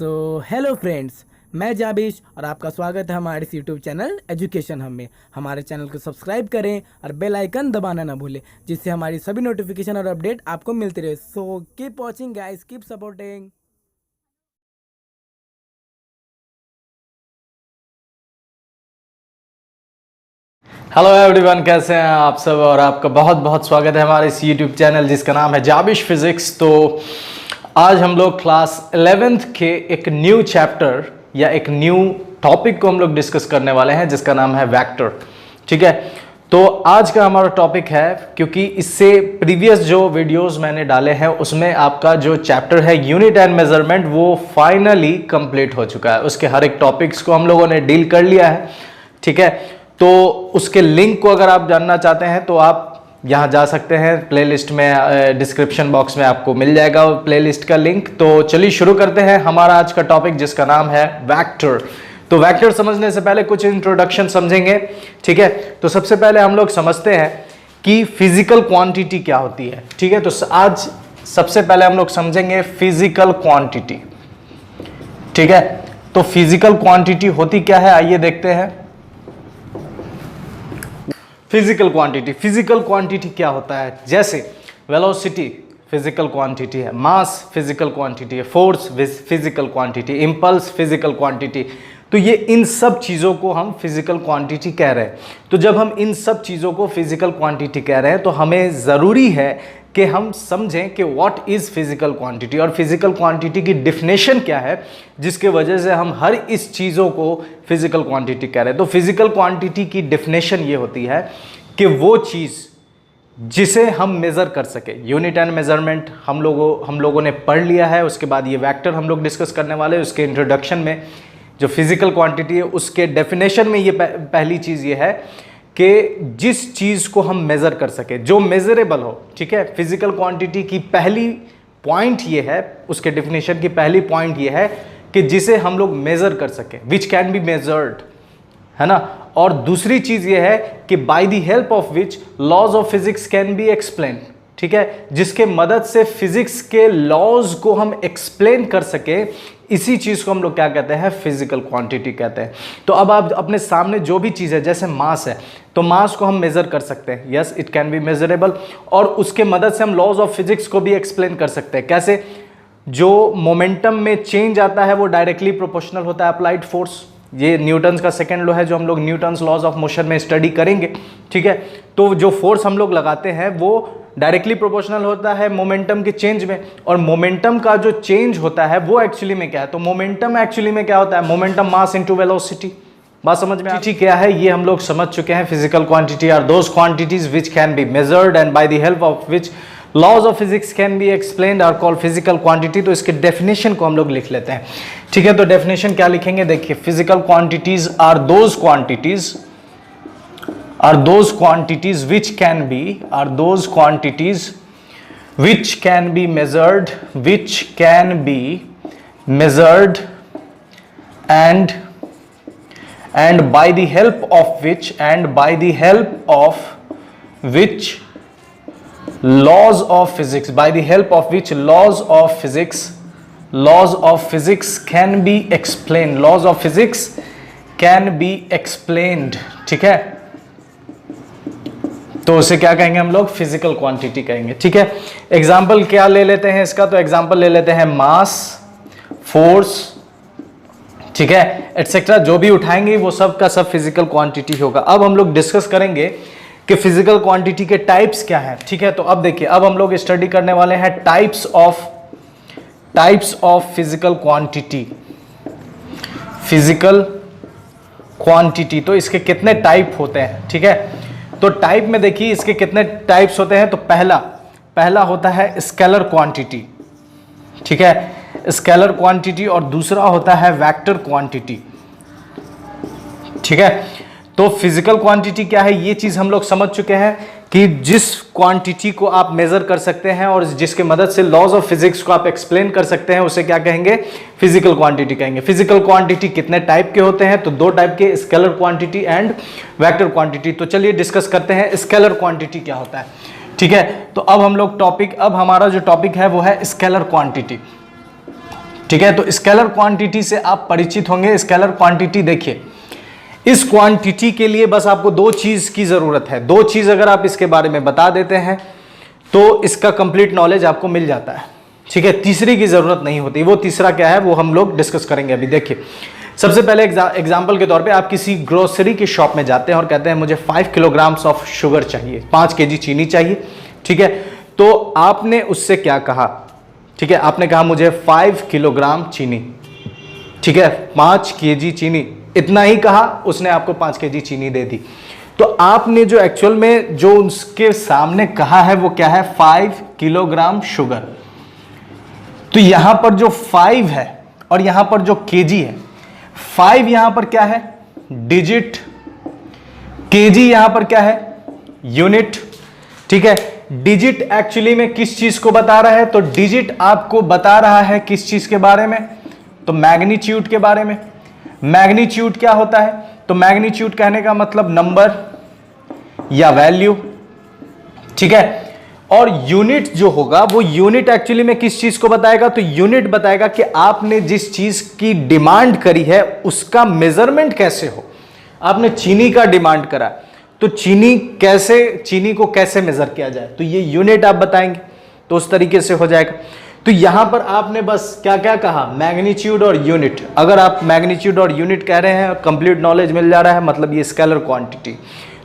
Hello friends, मैं जाबिश और आपका स्वागत है हमारे इस यूट्यूब चैनल एजुकेशन हम में। हमारे चैनल को सब्सक्राइब करें और बेल आइकन दबाना ना भूलें, जिससे हमारी सभी नोटिफिकेशन और अपडेट आपको मिलती रहे। So keep watching guys, keep supporting. Hello everyone, कैसे हैं आप सब। और आपका बहुत बहुत स्वागत है हमारे इस यूट्यूब चैनल जिसका नाम है जाबिश फिजिक्स। तो आज हम लोग क्लास 11th के एक न्यू चैप्टर या एक न्यू टॉपिक को हम लोग डिस्कस करने वाले हैं जिसका नाम है वेक्टर। ठीक है, तो आज का हमारा टॉपिक है, क्योंकि इससे प्रीवियस जो वीडियोस मैंने डाले हैं उसमें आपका जो चैप्टर है यूनिट एंड मेजरमेंट वो फाइनली कंप्लीट हो चुका है। उसके हर एक टॉपिक्स को हम लोगों ने डील कर लिया है। ठीक है, तो उसके लिंक को अगर आप जानना चाहते हैं तो आप यहाँ जा सकते हैं, प्लेलिस्ट में डिस्क्रिप्शन बॉक्स में आपको मिल जाएगा प्लेलिस्ट का लिंक। तो चलिए शुरू करते हैं हमारा आज का टॉपिक जिसका नाम है वेक्टर। तो वेक्टर समझने से पहले कुछ इंट्रोडक्शन समझेंगे। ठीक है, तो सबसे पहले हम लोग समझते हैं कि फिजिकल क्वांटिटी क्या होती है। ठीक है, तो आज सबसे पहले हम लोग समझेंगे फिजिकल क्वांटिटी। ठीक है, तो फिजिकल क्वांटिटी होती क्या है आइए देखते हैं। फिजिकल क्वांटिटी क्या होता है? जैसे वेलोसिटी फिजिकल क्वांटिटी है, मास फिजिकल क्वांटिटी है, force physical quantity, impulse physical quantity. तो ये इन सब चीज़ों को हम फिजिकल क्वांटिटी कह रहे हैं। तो जब हम इन सब चीज़ों को फिजिकल क्वांटिटी कह रहे हैं तो हमें ज़रूरी है कि हम समझें कि व्हाट इज़ फिजिकल क्वांटिटी और फिजिकल क्वांटिटी की डिफिनेशन क्या है, जिसके वजह से हम हर इस चीज़ों को फिजिकल क्वांटिटी कह रहे हैं। तो फिजिकल क्वांटिटी की डिफिनेशन ये होती है कि वो चीज़ जिसे हम मेज़र कर सके। यूनिट एंड मेजरमेंट हम लोगों ने पढ़ लिया है। उसके बाद ये वेक्टर हम लोग डिस्कस करने वाले हैं। उसके इंट्रोडक्शन में जो फिजिकल क्वांटिटी है उसके डेफिनेशन में ये पहली चीज़ ये है कि जिस चीज़ को हम मेज़र कर सके, जो मेजरेबल हो। ठीक है, फिजिकल क्वांटिटी की पहली पॉइंट ये है, उसके डेफिनेशन की पहली पॉइंट ये है कि जिसे हम लोग मेज़र कर सके, विच कैन बी मेजर्ड, है ना। और दूसरी चीज़ ये है कि by the help of which laws of physics can be explain. ठीक है, जिसके मदद से फिजिक्स के लॉज को हम एक्सप्लेन कर सके, इसी चीज़ को हम लोग क्या कहते हैं? फिजिकल क्वांटिटी कहते हैं। तो अब आप अपने सामने जो भी चीज़ है, जैसे मास है, तो मास को हम मेज़र कर सकते हैं। Yes, it can be measurable. और उसके मदद से हम लॉज ऑफ फिजिक्स को भी एक्सप्लेन कर सकते हैं। कैसे? जो मोमेंटम में चेंज आता है वो डायरेक्टली प्रोपोर्शनल होता है अप्लाइड फोर्स। ये न्यूटन्स का सेकेंड लॉ है जो हम लोग न्यूटन्स लॉज ऑफ मोशन में स्टडी करेंगे। ठीक है, तो जो फोर्स हम लोग लगाते हैं वो डायरेक्टली प्रोपोर्शनल होता है मोमेंटम के चेंज में। और मोमेंटम का जो चेंज होता है वो एक्चुअली में क्या है? तो मोमेंटम एक्चुअली में क्या होता है? Momentum mass into velocity. बात समझ में आती क्या है? ये हम लोग समझ चुके हैं। Physical quantity are those quantities which can be measured and by the help of which laws of physics can be explained are called physical quantity. तो इसके डेफिनेशन को हम लोग लिख लेते हैं। ठीक है, तो डेफिनेशन क्या लिखेंगे? देखिए, physical quantities are those quantities which can be measured and by the help of which laws of physics can be explained। ठीक है, तो उसे क्या कहेंगे हम लोग? फिजिकल क्वांटिटी कहेंगे। ठीक है, एग्जाम्पल क्या ले लेते हैं इसका? तो एग्जाम्पल ले लेते हैं मास, फोर्स, ठीक है, एटसेट्रा। जो भी उठाएंगे वो सब का सब फिजिकल क्वांटिटी होगा। अब हम लोग डिस्कस करेंगे कि फिजिकल क्वांटिटी के टाइप्स क्या हैं। ठीक है, तो अब देखिए, अब हम लोग स्टडी करने वाले हैं टाइप्स ऑफ फिजिकल क्वांटिटी। तो इसके कितने टाइप होते हैं? ठीक है, तो टाइप में देखिए इसके कितने टाइप्स होते हैं। तो पहला होता है स्केलर क्वांटिटी। ठीक है, स्केलर क्वांटिटी। और दूसरा होता है वेक्टर क्वांटिटी। ठीक है, तो फिजिकल क्वांटिटी क्या है ये चीज हम लोग समझ चुके हैं कि जिस क्वांटिटी को आप मेजर कर सकते हैं और जिसके मदद से लॉज ऑफ फिजिक्स को आप एक्सप्लेन कर सकते हैं उसे क्या कहेंगे? फिजिकल क्वांटिटी कहेंगे। फिजिकल क्वांटिटी कितने टाइप के होते हैं? तो दो टाइप के, scalar quantity and vector quantity. तो चलिए डिस्कस करते हैं स्केलर क्वांटिटी क्या होता है। ठीक है, तो अब हमारा जो टॉपिक है वो है स्केलर क्वांटिटी। ठीक है, तो स्केलर क्वांटिटी से आप परिचित होंगे। स्केलर क्वांटिटी देखिए, इस क्वांटिटी के लिए बस आपको दो चीज की जरूरत है। दो चीज अगर आप इसके बारे में बता देते हैं तो इसका कंप्लीट नॉलेज आपको मिल जाता है। ठीक है, तीसरी की जरूरत नहीं होती। वो तीसरा क्या है वो हम लोग डिस्कस करेंगे अभी। देखिए, सबसे पहले एग्जाम्पल के तौर पे आप किसी ग्रोसरी की शॉप में जाते हैं और कहते हैं मुझे 5 किलोग्राम्स ऑफ शुगर चाहिए, 5 केजी चीनी चाहिए। ठीक है, तो आपने उससे क्या कहा? ठीक है, आपने कहा मुझे 5 किलोग्राम चीनी। ठीक है, 5 केजी चीनी, इतना ही कहा, उसने आपको 5 केजी चीनी दे दी। तो आपने जो एक्चुअल में जो उसके सामने कहा है वो क्या है? 5 किलोग्राम शुगर। तो यहां पर जो 5 है और यहां पर जो केजी है, 5 यहां पर क्या है? डिजिट। केजी यहां पर क्या है? यूनिट। ठीक है, डिजिट एक्चुअली में किस चीज को बता रहा है? तो डिजिट आपको बता रहा है किस चीज के बारे में? तो मैग्नीट्यूड के बारे में। मैग्नीट्यूड क्या होता है? तो मैग्नीट्यूड कहने का मतलब नंबर या वैल्यू। ठीक है, और यूनिट जो होगा वो यूनिट एक्चुअली में किस चीज को बताएगा? तो यूनिट बताएगा कि आपने जिस चीज की डिमांड करी है उसका मेजरमेंट कैसे हो। आपने चीनी का डिमांड करा तो चीनी को कैसे मेजर किया जाए, तो ये यूनिट आप बताएंगे, तो उस तरीके से हो जाएगा। तो यहां पर आपने बस क्या क्या कहा? मैग्नीट्यूड और यूनिट। अगर आप मैग्नीट्यूड और यूनिट कह रहे हैं, कंप्लीट नॉलेज मिल जा रहा है, मतलब ये स्केलर क्वांटिटी।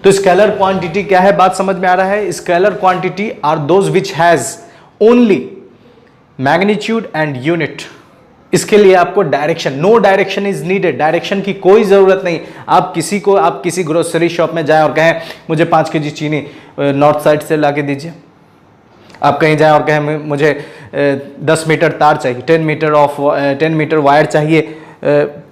तो स्केलर क्वांटिटी क्या है, बात समझ में आ रहा है? Scalar quantity are those which has only magnitude and unit. इसके लिए आपको direction, no direction is needed, direction की कोई जरूरत नहीं। आप किसी ग्रोसरी शॉप में जाएं और कहें मुझे 5 केजी चीनी नॉर्थ साइड से ला के दीजिए। आप कहीं जाएं और कहें मुझे 10 मीटर तार चाहिए, 10 मीटर वायर चाहिए,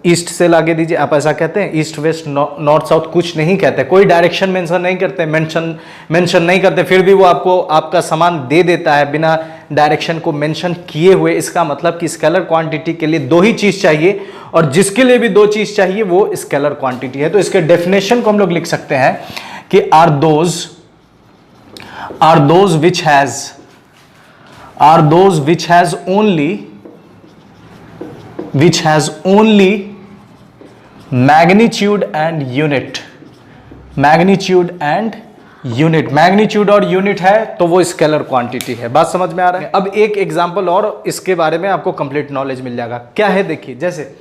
ईस्ट से लाके दीजिए। आप ऐसा कहते हैं? ईस्ट वेस्ट नॉर्थ साउथ कुछ नहीं कहते, कोई डायरेक्शन मेंशन नहीं करते, मेंशन नहीं करते, फिर भी वो आपको आपका सामान दे देता है बिना डायरेक्शन को मेंशन किए हुए। इसका मतलब कि स्केलर क्वांटिटी के लिए दो ही चीज चाहिए, और जिसके लिए भी दो चीज चाहिए वो स्केलर क्वांटिटी है। तो इसके डेफिनेशन को हम लोग लिख सकते हैं कि are those which has only magnitude and unit। Magnitude और यूनिट है तो वो स्केलर क्वांटिटी है। बात समझ में आ रहा है? अब एक एग्जांपल और इसके बारे में आपको कंप्लीट नॉलेज मिल जाएगा। क्या है देखिए, जैसे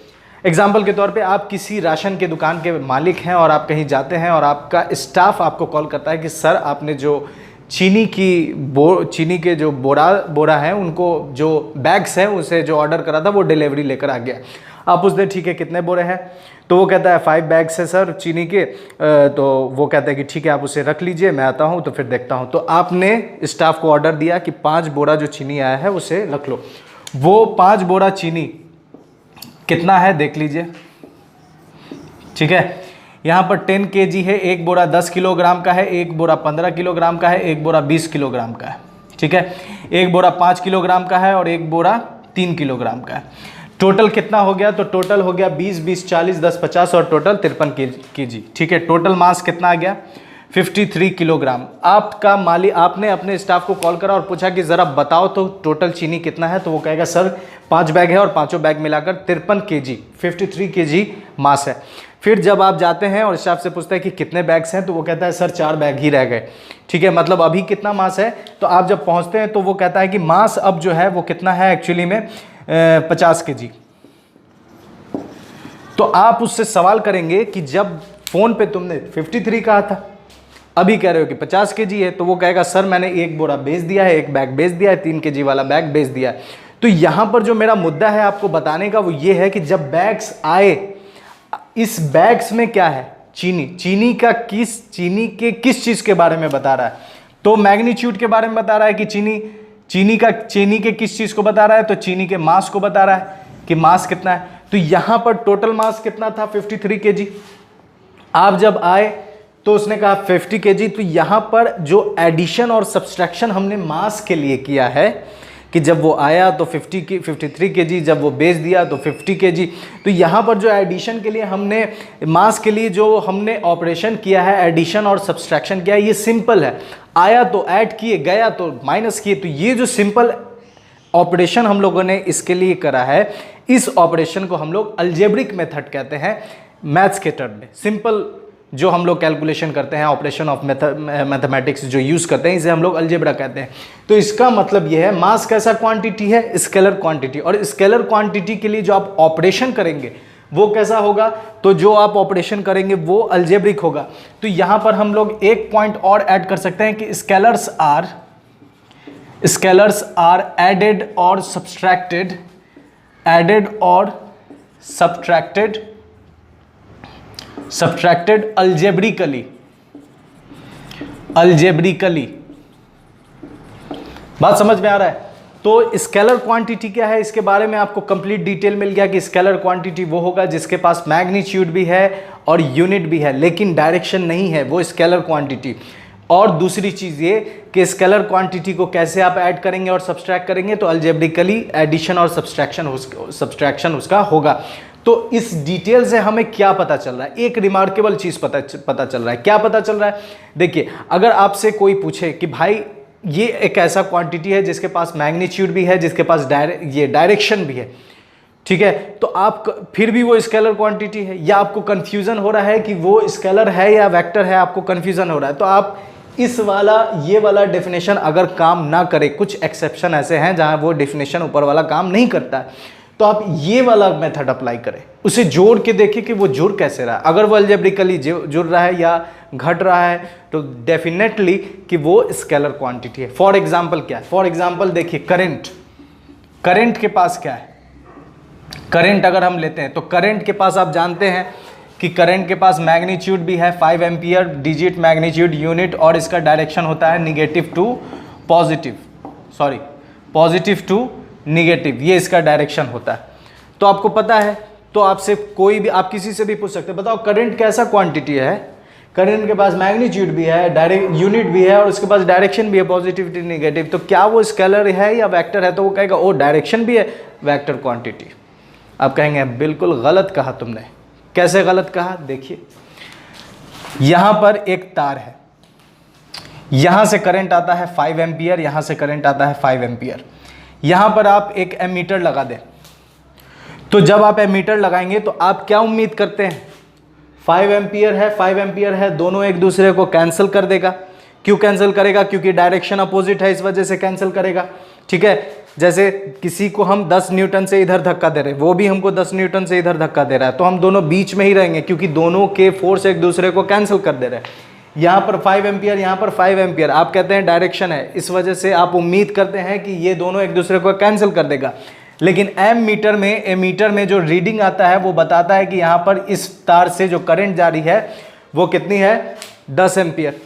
एग्जांपल के तौर पे आप किसी राशन के दुकान के मालिक हैं और आप कहीं जाते हैं और आपका स्टाफ आपको कॉल करता है कि सर आपने जो चीनी के जो बोरा है, उनको जो बैग्स हैं उसे जो ऑर्डर करा था वो डिलीवरी लेकर आ गया। आप पूछते हैं ठीक है कितने बोरे हैं? तो वो कहता है 5 बैग्स है सर चीनी के। तो वो कहता है कि ठीक है आप उसे रख लीजिए, मैं आता हूँ तो फिर देखता हूँ। तो आपने स्टाफ को ऑर्डर दिया कि 5 बोरा जो चीनी आया है उसे रख लो। वो 5 बोरा चीनी कितना है देख लीजिए। ठीक है, यहाँ पर 10 केजी है, एक बोरा 10 किलोग्राम का है, एक बोरा 15 किलोग्राम का है, एक बोरा 20 किलोग्राम का है। ठीक है, एक बोरा 5 किलोग्राम का है और एक बोरा 3 किलोग्राम का है। टोटल कितना हो गया? तो टोटल हो गया 20, 20, 40, 10, 50 और टोटल 53 केजी। ठीक है, टोटल मास कितना आ गया? 53 किलोग्राम। आपका मालिक, आपने अपने स्टाफ को कॉल करा और पूछा कि ज़रा बताओ तो टोटल चीनी कितना है? तो वो कहेगा सर 5 बैग है और पाँचों बैग मिलाकर 53 केजी, 53 केजी मास है। फिर जब आप जाते हैं और स्टाफ से पूछते हैं कि कितने बैग्स हैं, तो वो कहता है सर 4 बैग ही रह गए। ठीक है, मतलब अभी कितना मास है? तो आप जब पहुंचते हैं तो वो कहता है कि मास अब जो है वो कितना है एक्चुअली में 50 केजी। तो आप उससे सवाल करेंगे कि जब फोन पे तुमने 53 कहा था, अभी कह रहे हो कि 50 केजी है, तो वो कहेगा सर मैंने एक बोरा बेच दिया है, एक बैग बेच दिया है, 3 केजी वाला बैग बेच दिया है। तो यहां पर जो मेरा मुद्दा है आपको बताने का वो ये है कि जब बैग्स आए, इस बैग्स में क्या है? चीनी के किस चीज के बारे में बता रहा है? तो मैग्नीट्यूड के बारे में बता रहा है कि चीनी के किस चीज को बता रहा है? तो चीनी के मास को बता रहा है कि मास कितना है। तो यहां पर टोटल मास कितना था? 53 केजी। आप जब आए तो उसने कहा 50 केजी। तो यहां पर जो एडिशन और सब्सट्रैक्शन हमने मास के लिए किया है कि जब वो आया तो 53 केजी, जब वो बेच दिया तो 50 केजी। तो यहाँ पर जो एडिशन के लिए हमने मास के लिए जो हमने ऑपरेशन किया है, एडिशन और सब्सट्रैक्शन किया है, ये सिंपल है। आया तो ऐड किए, गया तो माइनस किए। तो ये जो सिंपल ऑपरेशन हम लोगों ने इसके लिए करा है, इस ऑपरेशन को हम लोग अलजेब्रिक मेथड कहते हैं मैथ्स के टर्म में। सिंपल जो हम लोग कैलकुलेशन करते हैं, ऑपरेशन ऑफ मैथमेटिक्स जो यूज़ करते हैं, इसे हम लोग अलजेब्रा कहते हैं। तो इसका मतलब यह है मास कैसा क्वांटिटी है, स्केलर क्वांटिटी, और स्केलर क्वांटिटी के लिए जो आप ऑपरेशन करेंगे वो कैसा होगा, तो जो आप ऑपरेशन करेंगे वो अलजेब्रिक होगा। तो यहां पर हम लोग एक पॉइंट और ऐड कर सकते हैं कि स्केलर्स आर एडेड और सब्ट्रैक्टेड अल्जेब्रिकली। बात समझ में आ रहा है? तो स्केलर क्वांटिटी क्या है, इसके बारे में आपको कंप्लीट डिटेल मिल गया कि स्केलर क्वांटिटी वो होगा जिसके पास मैग्नीट्यूड भी है और यूनिट भी है लेकिन डायरेक्शन नहीं है, वो स्केलर क्वांटिटी। और दूसरी चीज़ ये कि स्केलर क्वांटिटी को कैसे आप ऐड करेंगे और सब्सट्रैक्ट करेंगे, तो अलजेब्रिकली एडिशन और सब्सट्रैक्शन उसका होगा। तो इस डिटेल से हमें क्या पता चल रहा है, एक रिमार्केबल चीज़ पता चल रहा है। क्या पता चल रहा है? देखिए, अगर आपसे कोई पूछे कि भाई ये एक ऐसा क्वांटिटी है जिसके पास मैग्नीट्यूड भी है, जिसके पास डायरेक्शन भी है, ठीक है, तो आप फिर भी वो स्केलर क्वांटिटी है, या आपको कंफ्यूजन हो रहा है कि वो स्केलर है या वेक्टर है, आपको कंफ्यूजन हो रहा है, तो आप ये वाला डेफिनेशन अगर काम ना करे, कुछ एक्सेप्शन ऐसे हैं जहां वो डेफिनेशन ऊपर वाला काम नहीं करता है, तो आप ये वाला मेथड अप्लाई करें, उसे जोड़ के देखिए कि वो जुड़ कैसे रहा है। अगर वो अलजेब्रिकली जुड़ रहा है या घट रहा है तो डेफिनेटली कि वो स्केलर क्वांटिटी है। फॉर एग्जांपल क्या है? फॉर एग्जांपल देखिए, करंट के पास क्या है, करंट अगर हम लेते हैं तो करंट के पास आप जानते हैं कि करंट के पास मैग्नीट्यूड भी है 5 एम्पियर, डिजिट मैग्नीट्यूड यूनिट, और इसका डायरेक्शन होता है नेगेटिव टू पॉजिटिव, नेगेटिव, ये इसका डायरेक्शन होता है। तो आपको पता है, तो आपसे कोई भी, आप किसी से भी पूछ सकते हैं, बताओ करंट कैसा क्वांटिटी है? करंट के पास मैग्नीट्यूड भी है, डायरेक्ट यूनिट भी है, और उसके पास डायरेक्शन भी है, पॉजिटिव नेगेटिव। तो क्या वो स्केलर है या वेक्टर है? तो वो कहेगा ओ डायरेक्शन भी है, वेक्टर क्वांटिटी। आप कहेंगे बिल्कुल गलत कहा तुमने। कैसे गलत कहा? देखिए, यहां पर एक तार है, यहां से करंट आता है 5 एम्पियर, यहां से करंट आता है 5 एम्पियर। यहां पर आप एक एमीटर लगा दें, तो जब आप एमीटर लगाएंगे तो आप क्या उम्मीद करते हैं? 5 एम्पियर है, दोनों एक दूसरे को कैंसिल कर देगा। क्यों कैंसिल करेगा? क्योंकि डायरेक्शन अपोजिट है, इस वजह से कैंसिल करेगा। ठीक है, जैसे किसी को हम 10 न्यूटन से इधर धक्का दे रहे हैं, वो भी हमको 10 न्यूटन से इधर धक्का दे रहा है, तो हम दोनों बीच में ही रहेंगे क्योंकि दोनों के फोर्स एक दूसरे को कैंसिल कर दे रहे हैं। यहाँ पर 5 एम्पियर, यहाँ पर 5 एम्पियर, आप कहते हैं डायरेक्शन है, इस वजह से आप उम्मीद करते हैं कि ये दोनों एक दूसरे को कैंसिल कर देगा। लेकिन एमीटर में जो रीडिंग आता है वो बताता है कि यहाँ पर इस तार से जो करंट जारी है वो कितनी है? 10 एम्पियर।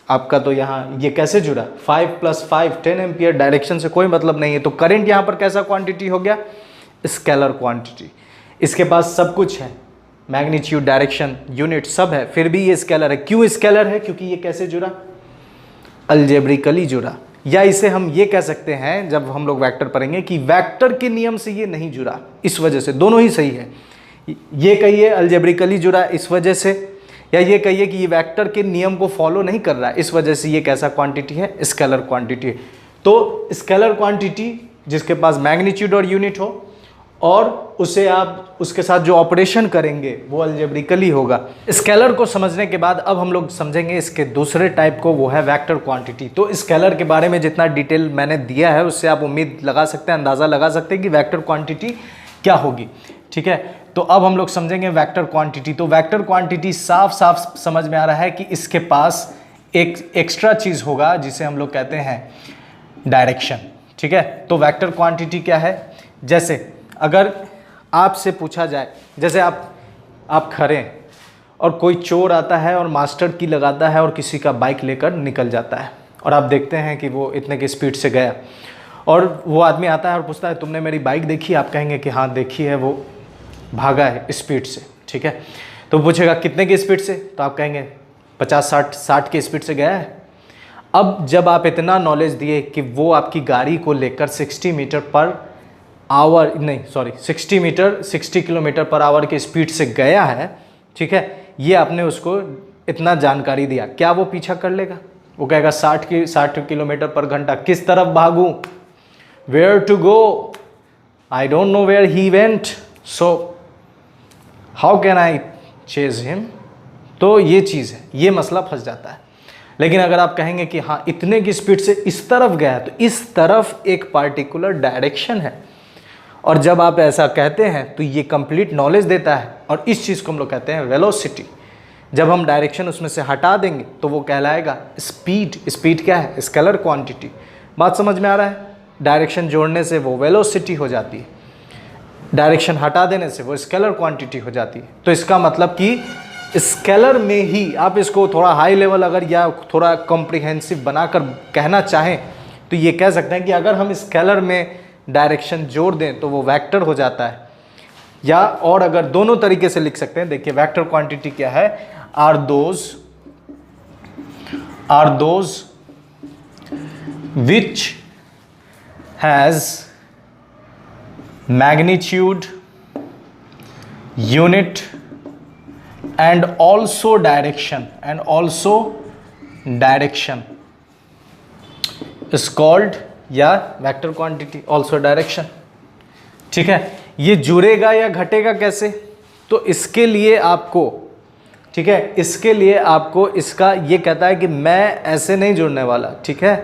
आपका तो यहाँ ये कैसे जुड़ा? 5 + 5 10 एम्पियर, डायरेक्शन से कोई मतलब नहीं है। तो करंट यहाँ पर कैसा क्वांटिटी हो गया? Scalar quantity. इसके पास सब कुछ है, मैग्नीट्यूड, डायरेक्शन, यूनिट सब है, फिर भी ये स्केलर है। क्यों स्केलर है? क्योंकि ये कैसे जुड़ा? अलजेब्रिकली जुड़ा। या इसे हम ये कह सकते हैं जब हम लोग वेक्टर पढ़ेंगे कि वेक्टर के नियम से ये नहीं जुड़ा, इस वजह से। दोनों ही सही है। ये कहिए अलजेब्रिकली जुड़ा इस वजह से, या ये कहिए कि ये वेक्टर के नियम को फॉलो नहीं कर रहा है, इस वजह से ये कैसा क्वांटिटी है? स्केलर क्वांटिटी है। तो स्केलर क्वांटिटी जिसके पास मैग्नीट्यूड और यूनिट हो और उसे आप उसके साथ जो ऑपरेशन करेंगे वो अलजेब्रिकली होगा। स्केलर को समझने के बाद अब हम लोग समझेंगे इसके दूसरे टाइप को, वो है वेक्टर क्वांटिटी। तो स्केलर के बारे में जितना डिटेल मैंने दिया है उससे आप उम्मीद लगा सकते हैं, अंदाज़ा लगा सकते हैं कि वेक्टर क्वांटिटी क्या होगी। ठीक है, तो अब हम लोग समझेंगे वेक्टर क्वांटिटी। तो वेक्टर क्वांटिटी साफ साफ समझ में आ रहा है कि इसके पास एक एक्स्ट्रा चीज़ होगा जिसे हम लोग कहते हैं डायरेक्शन। ठीक है, तो वेक्टर क्वांटिटी क्या है? जैसे अगर आपसे पूछा जाए, जैसे आप खड़े हैं और कोई चोर आता है और मास्टर की लगाता है और किसी का बाइक लेकर निकल जाता है, और आप देखते हैं कि वो इतने की स्पीड से गया, और वो आदमी आता है और पूछता है तुमने मेरी बाइक देखी? आप कहेंगे कि हाँ देखी है, वो भागा है स्पीड से। ठीक है, तो पूछेगा कितने की स्पीड से? तो आप कहेंगे 50-60 की स्पीड से गया है। अब जब आप इतना नॉलेज दिए कि वो आपकी गाड़ी को लेकर 60 किलोमीटर पर आवर की स्पीड से गया है, ठीक है, ये आपने उसको इतना जानकारी दिया, क्या वो पीछा कर लेगा? वो कहेगा 60 किलोमीटर पर घंटा, किस तरफ भागूं? where to go, I don't know where he went, so how can I chase him। तो ये चीज़ है, ये मसला फंस जाता है। लेकिन अगर आप कहेंगे कि हाँ इतने की स्पीड से इस तरफ गया है, तो इस तरफ एक पार्टिकुलर डायरेक्शन है, और जब आप ऐसा कहते हैं तो ये कंप्लीट नॉलेज देता है, और इस चीज़ को हम लोग कहते हैं वेलोसिटी। जब हम डायरेक्शन उसमें से हटा देंगे तो वो कहलाएगा स्पीड। स्पीड क्या है? Scalar quantity. बात समझ में आ रहा है? डायरेक्शन जोड़ने से वो वेलोसिटी हो जाती है, डायरेक्शन हटा देने से वो स्केलर क्वांटिटी हो जाती है। तो इसका मतलब कि स्केलर में ही आप इसको थोड़ा हाई लेवल अगर या थोड़ा कॉम्प्रिहेंसिव बनाकर कहना चाहें तो ये कह सकते हैं कि अगर हम स्केलर में डायरेक्शन जोड़ दें तो वो वेक्टर हो जाता है। या और अगर दोनों तरीके से लिख सकते हैं, देखिए वेक्टर क्वांटिटी क्या है, are those which has magnitude, unit and also direction is called या वेक्टर क्वांटिटी also डायरेक्शन। ठीक है, ये जुड़ेगा या घटेगा कैसे? तो इसके लिए आपको, ठीक है, इसके लिए आपको इसका ये कहता है कि मैं ऐसे नहीं जुड़ने वाला। ठीक है,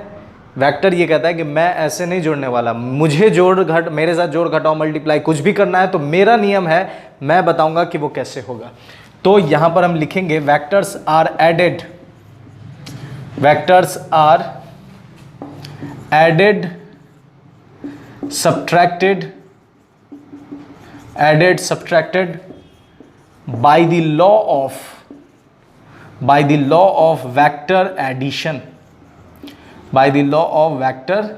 वेक्टर ये कहता है कि मैं ऐसे नहीं जुड़ने वाला, मुझे जोड़ घट, मेरे साथ जोड़ घटाओ मल्टीप्लाई कुछ भी करना है तो मेरा नियम है, मैं बताऊंगा कि वो कैसे होगा। तो यहां पर हम लिखेंगे vectors are added, vectors are added subtracted by the law of vector addition, by the law of vector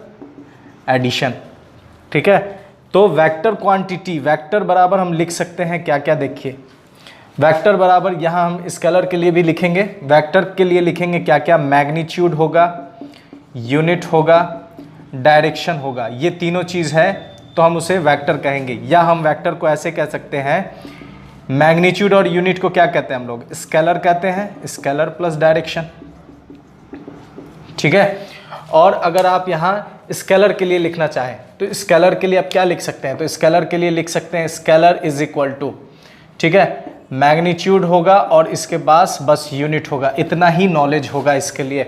addition. ठीक है, तो वेक्टर क्वांटिटी, वेक्टर बराबर हम लिख सकते हैं क्या क्या, देखिए वेक्टर बराबर यहाँ हम स्केलर के लिए भी लिखेंगे, वेक्टर के लिए लिखेंगे क्या क्या, मैग्नीट्यूड होगा, यूनिट होगा, डायरेक्शन होगा, ये तीनों चीज़ है तो हम उसे वेक्टर कहेंगे। या हम वेक्टर को ऐसे कह सकते हैं, मैग्नीट्यूड और यूनिट को क्या कहते हैं हम लोग, स्केलर कहते हैं, स्केलर प्लस डायरेक्शन। ठीक है, और अगर आप यहाँ स्केलर के लिए लिखना चाहें तो स्केलर के लिए आप क्या लिख सकते हैं, तो स्केलर के लिए लिख सकते हैं स्केलर इज इक्वल टू, ठीक है, मैग्नीट्यूड होगा और इसके पास बस यूनिट होगा, इतना ही नॉलेज होगा इसके लिए।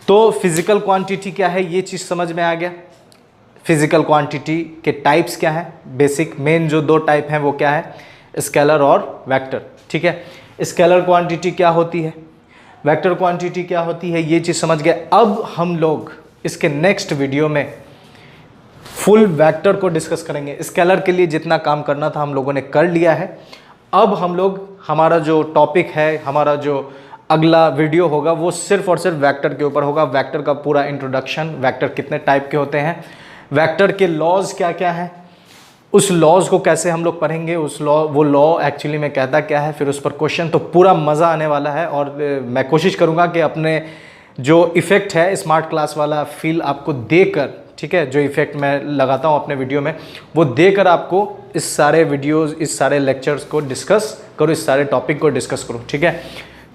तो फिजिकल क्वांटिटी क्या है ये चीज़ समझ में आ गया। फिजिकल क्वांटिटी के टाइप्स क्या है, बेसिक मेन जो दो टाइप हैं वो क्या है, स्केलर और वेक्टर। ठीक है, स्केलर क्वांटिटी क्या होती है, वेक्टर क्वांटिटी क्या होती है, ये चीज़ समझ गए। अब हम लोग इसके नेक्स्ट वीडियो में फुल वेक्टर को डिस्कस करेंगे। स्केलर के लिए जितना काम करना था हम लोगों ने कर लिया है। अब हम लोग, हमारा जो टॉपिक है, हमारा जो अगला वीडियो होगा वो सिर्फ और सिर्फ वेक्टर के ऊपर होगा। वेक्टर का पूरा इंट्रोडक्शन, वेक्टर कितने टाइप के होते हैं, वेक्टर के लॉज क्या क्या हैं, उस लॉज को कैसे हम लोग पढ़ेंगे, उस वो लॉ एक्चुअली में कहता क्या है, फिर उस पर क्वेश्चन, तो पूरा मज़ा आने वाला है। और मैं कोशिश करूँगा कि अपने जो इफ़ेक्ट है स्मार्ट क्लास वाला फील आपको देकर, ठीक है, जो इफ़ेक्ट मैं लगाता हूँ अपने वीडियो में वो देकर आपको इस सारे वीडियोस, इस सारे लेक्चर्स को डिस्कस करो, इस सारे टॉपिक को डिस्कस करो। ठीक है,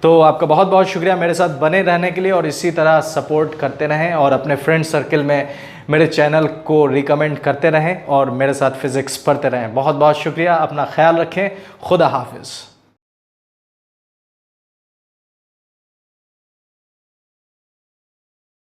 तो आपका बहुत बहुत शुक्रिया मेरे साथ बने रहने के लिए, और इसी तरह सपोर्ट करते रहें और अपने फ्रेंड सर्कल में मेरे चैनल को रिकमेंड करते रहें और मेरे साथ फिज़िक्स पढ़ते रहें। बहुत बहुत शुक्रिया, अपना ख्याल रखें, खुदा हाफिज़।